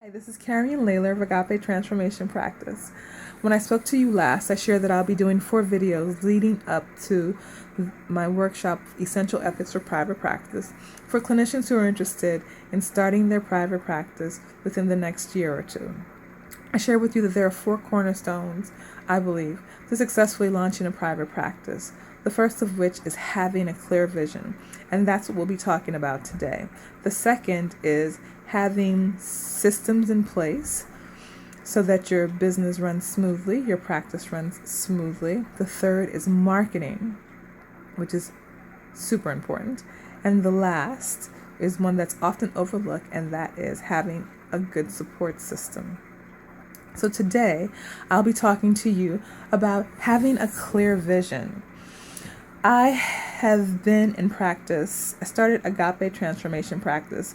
Hi, this is Carrie and Layla of Agape Transformation Practice. When I spoke to you last, I shared that I'll be doing 4 videos leading up to my workshop, Essential Ethics for Private Practice, for clinicians who are interested in starting their private practice within the next year or two. I share with you that there are 4 cornerstones, I believe, to successfully launching a private practice. The first of which is having a clear vision, and that's what we'll be talking about today. The second is having systems in place so that your business runs smoothly, your practice runs smoothly. The third is marketing, which is super important. And the last is one that's often overlooked, and that is having a good support system. So today, I'll be talking to you about having a clear vision. I have been in practice. I started Agape Transformation Practice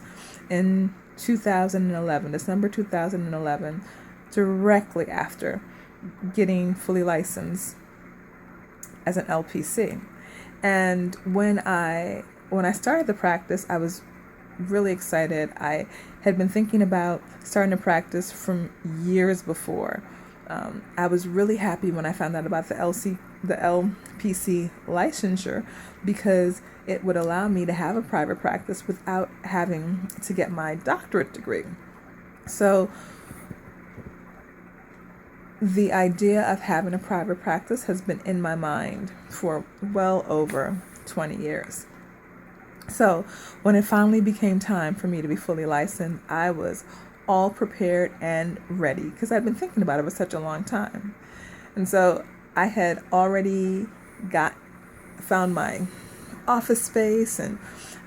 in 2011, December 2011, directly after getting fully licensed as an LPC. And when I started the practice, I was really excited. I had been thinking about starting a practice from years before. I was really happy when I found out about the LPC licensure, because it would allow me to have a private practice without having to get my doctorate degree. So the idea of having a private practice has been in my mind for well over 20 years. So when it finally became time for me to be fully licensed, I was all prepared and ready, because I'd been thinking about it for such a long time. And so I had already found my office space, and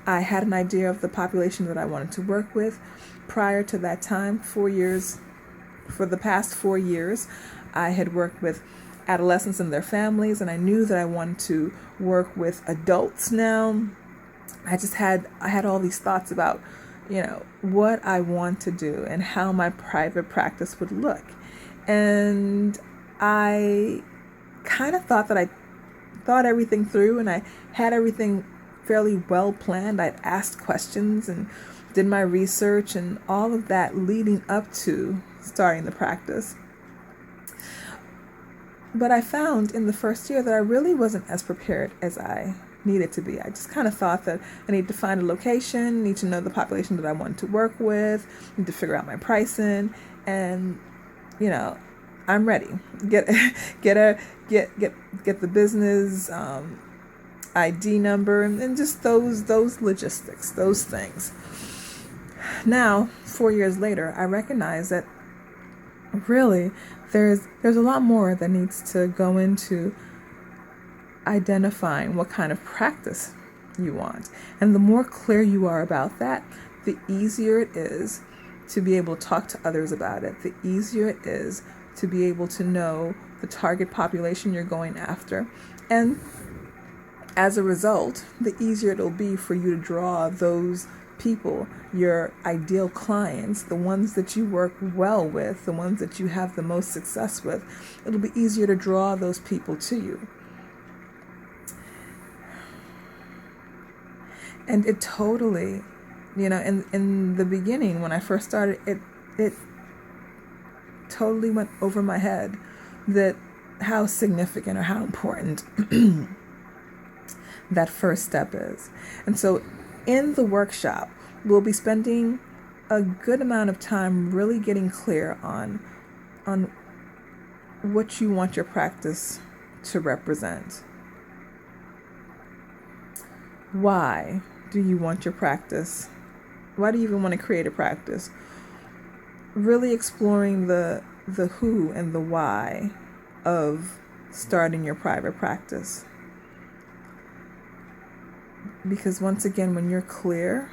I had an idea of the population that I wanted to work with. Prior to that time, for the past 4 years, I had worked with adolescents and their families, and I knew that I wanted to work with adults now. I had all these thoughts about, what I want to do and how my private practice would look. And I kind of thought that I thought everything through, and I had everything fairly well planned. I'd asked questions and did my research and all of that leading up to starting the practice. But I found in the first year that I really wasn't as prepared as I needed to be. I just kind of thought that I need to find a location, need to know the population that I wanted to work with, need to figure out my pricing, and I'm ready. Get the business ID number and just those logistics, those things. Now, 4 years later, I recognize that really there's a lot more that needs to go into identifying what kind of practice you want. And the more clear you are about that, the easier it is to be able to talk to others about it. The easier it is to be able to know the target population you're going after. And as a result, the easier it'll be for you to draw those people, your ideal clients, the ones that you work well with, the ones that you have the most success with. It'll be easier to draw those people to you. And it totally, in the beginning when I first started, it totally went over my head that how significant or how important that first step is. And so in the workshop, we'll be spending a good amount of time really getting clear on what you want your practice to represent. Why do you want your practice? Why do you even want to create a practice? Really exploring the who and the why of starting your private practice. Because once again, when you're clear,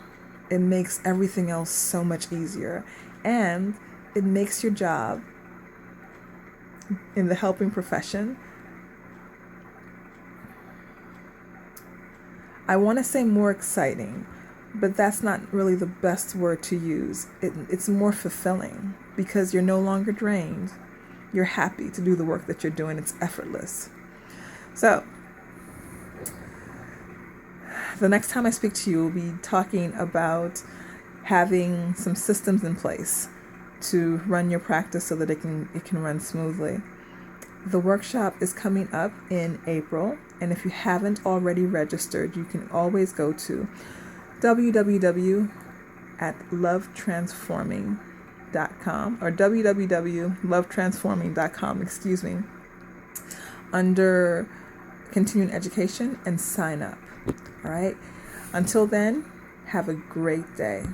it makes everything else so much easier. And it makes your job in the helping profession, I want to say more exciting, but that's not really the best word to use. It's more fulfilling, because you're no longer drained. You're happy to do the work that you're doing. It's effortless. So the next time I speak to you, we'll be talking about having some systems in place to run your practice so that it can run smoothly. The workshop is coming up in April, and if you haven't already registered, you can always go to www.lovetransforming.com or www.lovetransforming.com, under continuing education, and sign up. All right. Until then, have a great day.